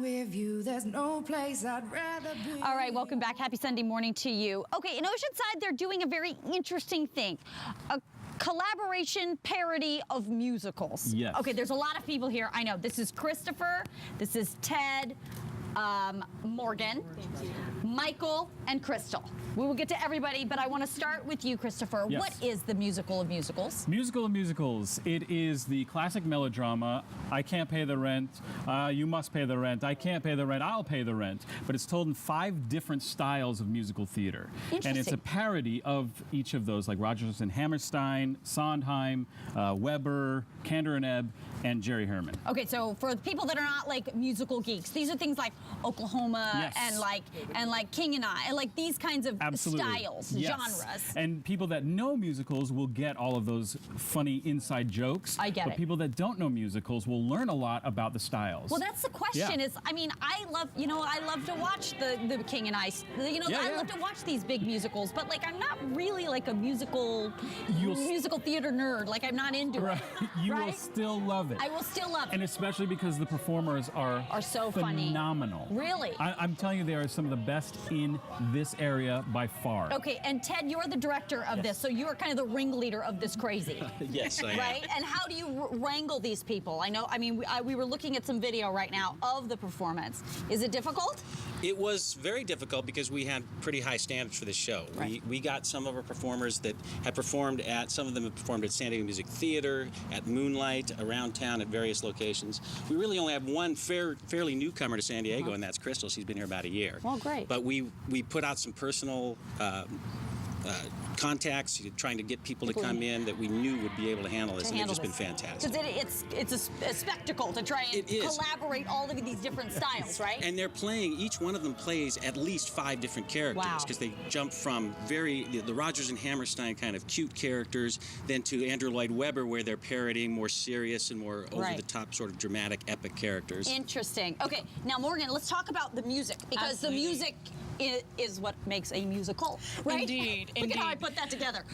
with you. There's no place I'd rather be. All right, welcome back. Happy Sunday morning to you. Okay, in Oceanside, they're doing a very interesting thing. A collaboration parody of musicals. Yes. Okay, there's a lot of people here. I know. This is Christopher. This is Ted. Morgan, Michael, and Crystal. We will get to everybody, but I want to start with you, Christopher. Yes. What is the musical of musicals? Musical of musicals. It is the classic melodrama. I can't pay the rent. You must pay the rent. I can't pay the rent. I'll pay the rent. But it's told in 5 different styles of musical theater. And it's a parody of each of those, like Rodgers and Hammerstein, Sondheim, Weber, Kander and Ebb, and Jerry Herman. Okay, so for the people that are not like musical geeks, these are things like Oklahoma and like King and I, and like these kinds of styles, genres. And people that know musicals will get all of those funny inside jokes. I get it. But people that don't know musicals will learn a lot about the styles. Well, that's the question. Is I mean, I love to watch the King and I. I love to watch these big musicals, but like I'm not really like a musical theater nerd. Like I'm not into it. You will still love it. I will still love it. And especially because the performers are so phenomenal. funny. Really? I'm telling you, they are some of the best in this area by far. Okay, and Ted, you're the director of this, so you are kind of the ringleader of this crazy. Yes, I am. Right? And how do you wrangle these people? I mean, we were looking at some video right now of the performance. Is it difficult? It was very difficult because we had pretty high standards for this show. Right. We got some of our performers that had performed at, some of them have performed at San Diego Music Theater, at Moonlight, around town at various locations. We really only have one fairly newcomer to San Diego, and that's Crystal. She's been here about a year. Well, great. But we put out some personal contacts, trying to get people to come in that we knew would be able to handle this, and they've just been fantastic. Because it's a spectacle to try and collaborate all of these different styles, right? And they're playing, each one of them plays at least 5 different characters, because they jump from the Rodgers and Hammerstein kind of cute characters, then to Andrew Lloyd Webber, where they're parodying more serious and more over-the-top sort of dramatic epic characters. Interesting. Okay, now Morgan, let's talk about the music, because the music is what makes a musical, right? Indeed, Look at how I put that together.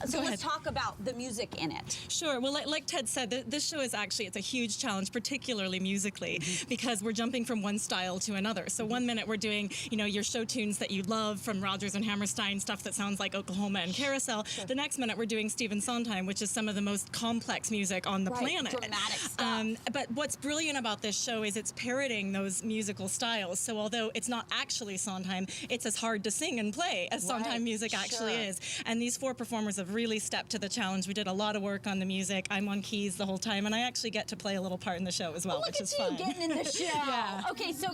So let's talk about the music in it. Sure. Well, like Ted said, this show is it's a huge challenge, particularly musically, because we're jumping from one style to another. So one minute we're doing, your show tunes that you love from Rodgers and Hammerstein, stuff that sounds like Oklahoma and Carousel. Sure. The next minute we're doing Stephen Sondheim, which is some of the most complex music on the planet. Dramatic stuff. But what's brilliant about this show is it's parodying those musical styles. So although it's not actually Sondheim, it's as hard to sing and play as Sondheim music actually is. And these 4 performers have really stepped to the challenge. We did a lot of work on the music. I'm on keys the whole time, and I actually get to play a little part in the show as well, which is fun. Look at you getting in the show. Yeah. Okay, so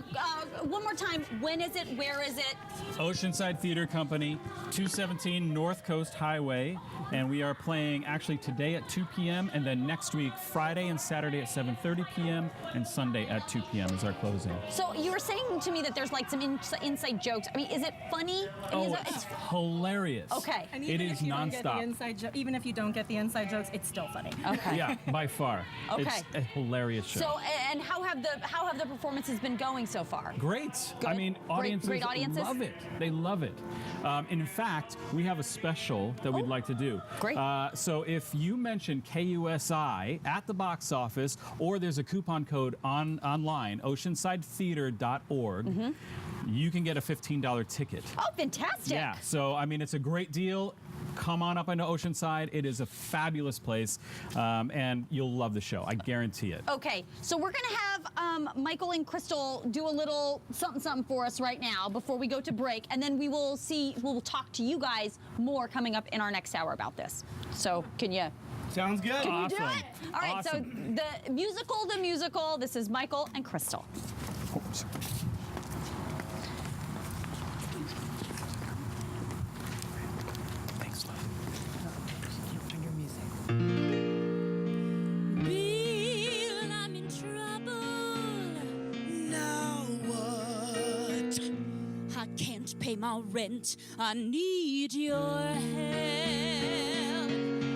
one more time, when is it? Where is it? Oceanside Theater Company, 217 North Coast Highway, and we are playing actually today at 2 p.m. and then next week, Friday and Saturday at 7:30 p.m. and Sunday at 2 p.m. is our closing. So you were saying to me that there's like some inside jokes. I mean, is it funny? It's hilarious. Okay. And it is nonstop. Even if you don't get the inside jokes, it's still funny. Okay. Yeah, by far. Okay. It's a hilarious show. So, and how have the performances been going so far? Great. Good? I mean, Great audiences love it. They love it. In fact, we have a special that we'd like to do. Great. So if you mention KUSI at the box office, or there's a coupon code online, oceansidetheater.org, you can get a $15 ticket. Oh, fantastic. Yeah, so I mean, it's a great deal. Come on up into Oceanside. It is a fabulous place, and you'll love the show. I guarantee it. Okay, so we're going to have Michael and Crystal do a little something for us right now before we go to break, and then we'll talk to you guys more coming up in our next hour about this. So can you... Sounds good. Can you do it? All right, so the musical, this is Michael and Crystal. Oh, sorry. Thanks, love. Your music. Bill, I'm in trouble. Now what? I can't pay my rent. I need your help.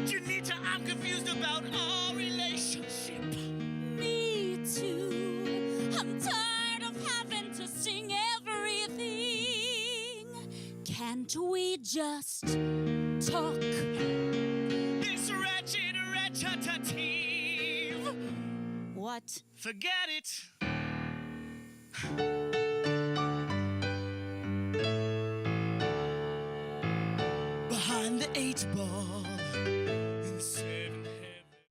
Janita, I'm confused about our relationship. Me too. I'm tired of having to sing everything. Can't we just talk? This wretched recitative. What? Forget it. you.